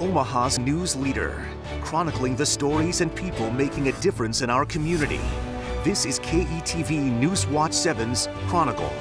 Omaha's news leader, chronicling the stories and people making a difference in our community. This is KETV News Watch 7's Chronicle.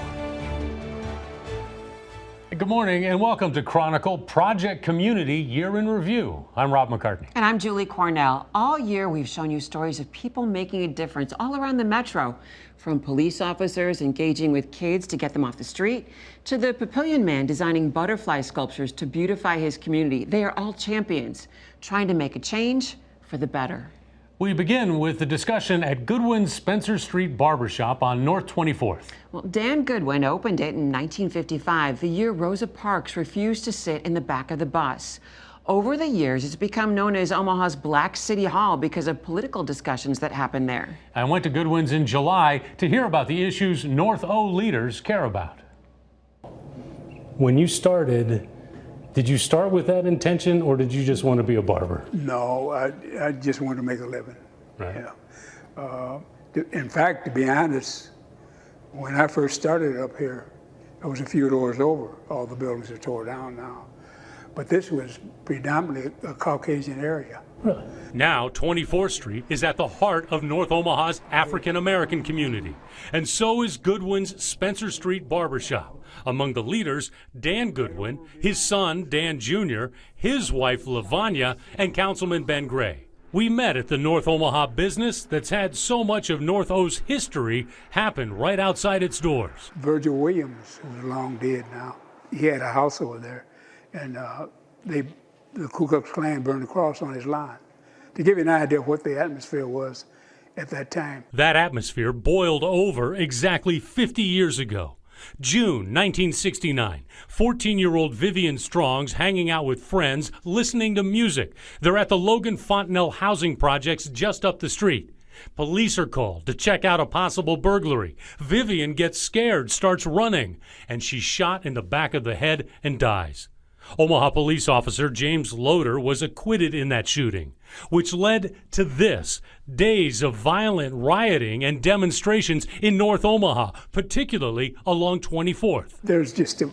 Good morning and welcome to Chronicle Project Community Year in Review. I'm Rob McCartney. And I'm Julie Cornell. All year we've shown you stories of people making a difference all around the metro. From police officers engaging with kids to get them off the street, to the Papillion Man designing butterfly sculptures to beautify his community. They are all champions, trying to make a change for the better. We begin with the discussion at Goodwin's Spencer Street Barbershop on North 24th. Well, Dan Goodwin opened it in 1955, the year Rosa Parks refused to sit in the back of the bus. Over the years, it's become known as Omaha's Black City Hall because of political discussions that happened there. I went to Goodwin's in July to hear about the issues North O leaders care about. When you started, did you start with that intention, or did you just want to be a barber? No, I just wanted to make a living. Right. Yeah. In fact, to be honest, when I first started up here, it was a few doors over. All the buildings are tore down now. But this was predominantly a Caucasian area. Really? Now, 24th Street is at the heart of North Omaha's African American community. And so is Goodwin's Spencer Street Barbershop. Among the leaders, Dan Goodwin, his son, Dan Jr., his wife, Lavanya, and Councilman Ben Gray. We met at the North Omaha business that's had so much of North O's history happen right outside its doors. Virgil Williams, who's long dead now, he had a house over there, and the Ku Klux Klan burned the cross on his lawn. To give you an idea of what the atmosphere was at that time. That atmosphere boiled over exactly 50 years ago. June 1969, 14-year-old Vivian Strong's hanging out with friends, listening to music. They're at the Logan Fontenelle housing projects just up the street. Police are called to check out a possible burglary. Vivian gets scared, starts running, and she's shot in the back of the head and dies. Omaha police officer James Loader was acquitted in that shooting, which led to this: days of violent rioting and demonstrations in North Omaha, particularly along 24th. There's just a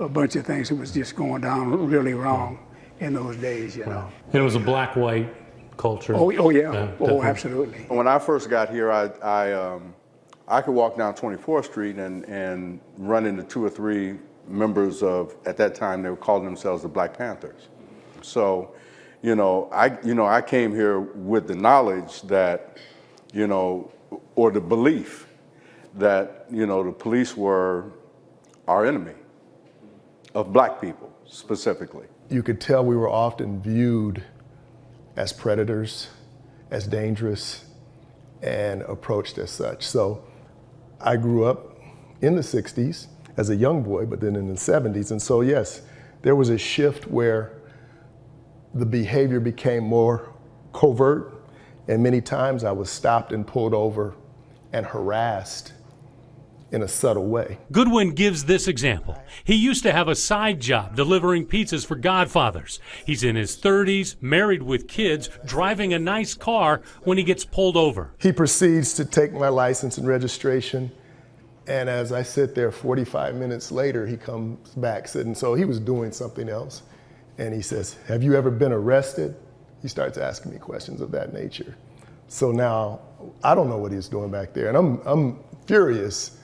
bunch of things that was just going down really wrong in those days, you know. And it was a black-white culture. Oh yeah. Oh, absolutely. When I first got here, I could walk down 24th Street and run into 2 or 3 members of, at that time, they were calling themselves the Black Panthers. So, I came here with the knowledge that, or the belief that, the police were our enemy of black people specifically. You could tell we were often viewed as predators, as dangerous, and approached as such. So I grew up in the 60s as a young boy, but then in the 70s. And so, yes, there was a shift where the behavior became more covert, and many times I was stopped and pulled over and harassed in a subtle way. Goodwin gives this example. He used to have a side job delivering pizzas for Godfathers. He's in his 30s, married with kids, driving a nice car when he gets pulled over. He proceeds to take my license and registration, and as I sit there 45 minutes later, he comes back sitting, so he was doing something else, and he says, "Have you ever been arrested?" He starts asking me questions of that nature. So now, I don't know what he's doing back there, and I'm furious,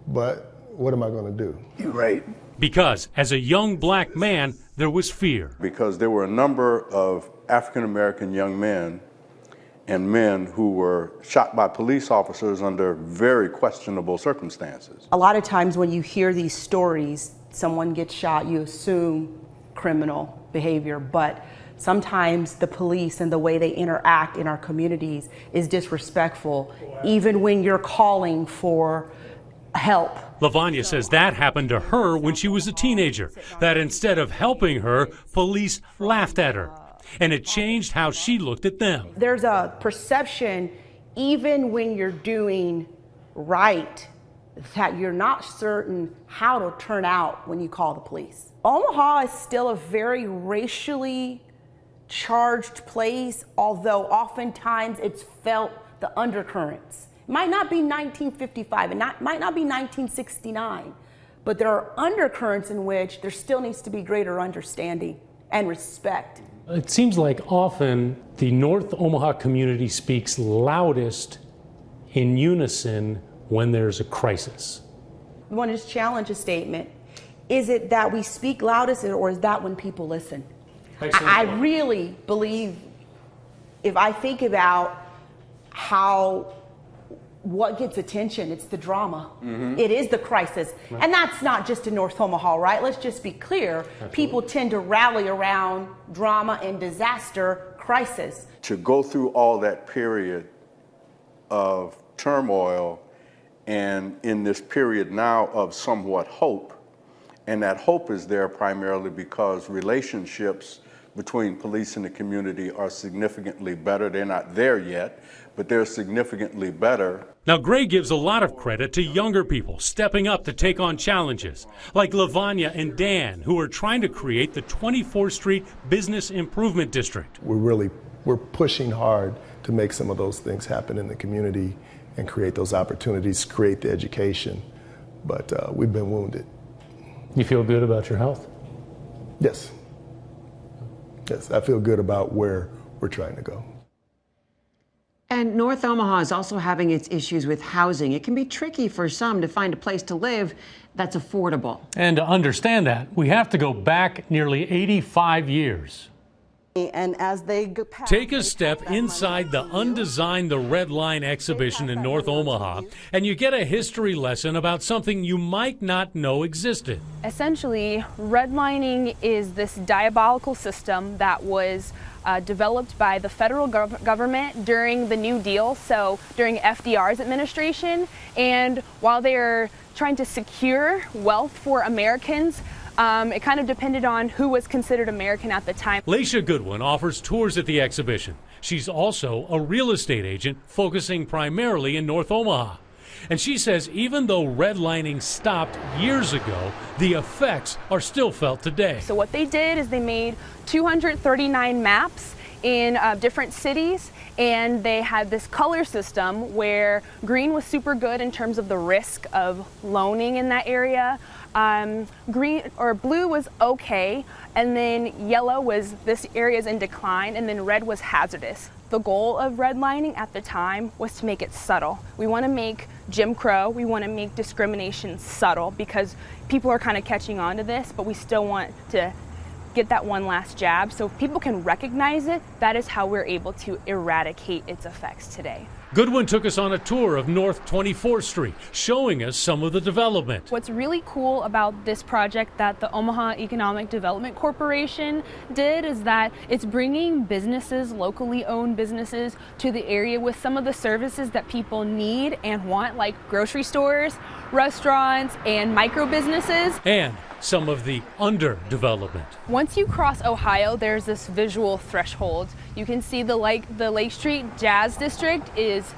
but what am I gonna do? You're right. Because as a young black man, there was fear. Because there were a number of African American young men and men who were shot by police officers under very questionable circumstances. A lot of times when you hear these stories, someone gets shot, you assume criminal behavior, but sometimes the police and the way they interact in our communities is disrespectful, even when you're calling for help. Lavanya says that happened to her when she was a teenager, that instead of helping her, police laughed at her. And it changed how she looked at them. There's a perception, even when you're doing right, that you're not certain how to turn out when you call the police. Omaha is still a very racially charged place, although oftentimes it's felt the undercurrents. It might not be 1955, it might not be 1969, but there are undercurrents in which there still needs to be greater understanding and respect. It seems like often the North Omaha community speaks loudest in unison when there's a crisis. We want to challenge a statement. Is it that we speak loudest, or is that when people listen? I really believe, if I think about what gets attention, it's the drama. It is the crisis. Right. And that's not just in North Omaha, right? Let's just be clear. Absolutely. People tend to rally around drama and disaster, crisis. To go through all that period of turmoil, and in this period now of somewhat hope, and that hope is there primarily because relationships between police and the community are significantly better. They're not there yet, but they're significantly better. Now, Gray gives a lot of credit to younger people stepping up to take on challenges, like Lavanya and Dan, who are trying to create the 24th Street Business Improvement District. We're pushing hard to make some of those things happen in the community and create those opportunities, create the education, but we've been wounded. You feel good about your health? Yes. Yes, I feel good about where we're trying to go. And North Omaha is also having its issues with housing. It can be tricky for some to find a place to live that's affordable. And to understand that, we have to go back nearly 85 years. And as they take a step inside the Undesigned the Red Line exhibition in North Omaha, and you get a history lesson about something you might not know existed. Essentially, redlining is this diabolical system that was developed by the federal government during the New Deal, so during FDR's administration. And while they are trying to secure wealth for Americans, it kind of depended on who was considered American at the time. Laisha Goodwin offers tours at the exhibition. She's also a real estate agent focusing primarily in North Omaha. And she says even though redlining stopped years ago, the effects are still felt today. So what they did is they made 239 maps in different cities, and they had this color system where green was super good in terms of the risk of loaning in that area. Green or blue was okay, and then yellow was this area is in decline, and then red was hazardous. The goal of redlining at the time was to make it subtle. We want to make Jim Crow, we want to make discrimination subtle, because people are kind of catching on to this, but we still want to get that one last jab. So if people can recognize it, that is how we're able to eradicate its effects today. Goodwin took us on a tour of North 24th Street, showing us some of the development. What's really cool about this project that the Omaha Economic Development Corporation did is that it's bringing businesses, locally owned businesses, to the area with some of the services that people need and want, like grocery stores, restaurants, and micro businesses. And some of the underdevelopment. Once you cross Ohio, there's this visual threshold. You can see the Lake Street Jazz District is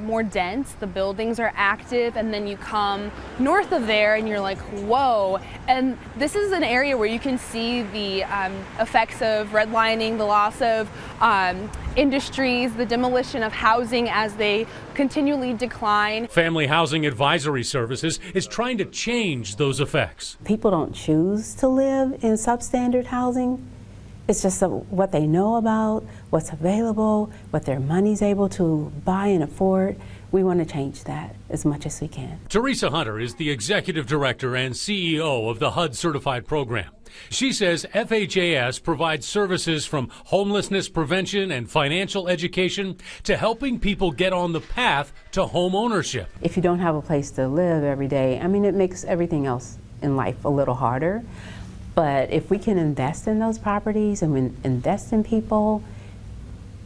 more dense, the buildings are active, and then you come north of there and you're like, whoa. And this is an area where you can see the effects of redlining, the loss of industries, the demolition of housing as they continually decline. Family Housing Advisory Services is trying to change those effects. People don't choose to live in substandard housing. It's just what they know about, what's available, what their money's able to buy and afford. We want to change that as much as we can. Teresa Hunter is the executive director and CEO of the HUD certified program. She says FHAS provides services from homelessness prevention and financial education to helping people get on the path to home ownership. If you don't have a place to live every day, I mean, it makes everything else in life a little harder. But if we can invest in those properties and invest in people,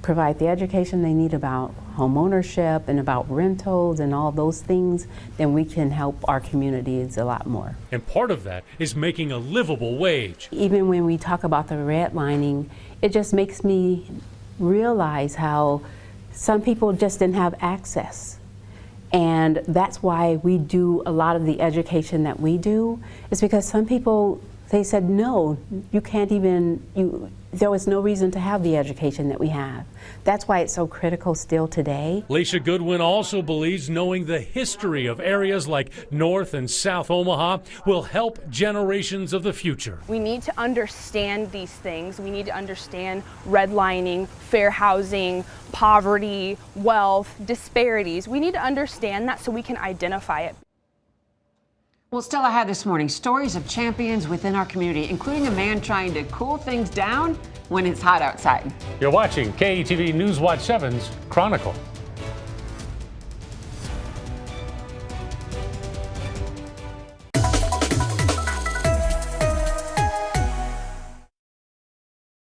provide the education they need about home ownership and about rentals and all those things, then we can help our communities a lot more. And part of that is making a livable wage. Even when we talk about the redlining, it just makes me realize how some people just didn't have access. And that's why we do a lot of the education that we do, is because some people They said, no, you can't even, there was no reason to have the education that we have. That's why it's so critical still today. Laisha Goodwin also believes knowing the history of areas like North and South Omaha will help generations of the future. We need to understand these things. We need to understand redlining, fair housing, poverty, wealth, disparities. We need to understand that so we can identify it. Well, still ahead this morning, stories of champions within our community, including a man trying to cool things down when it's hot outside. You're watching KETV News Watch 7's Chronicle.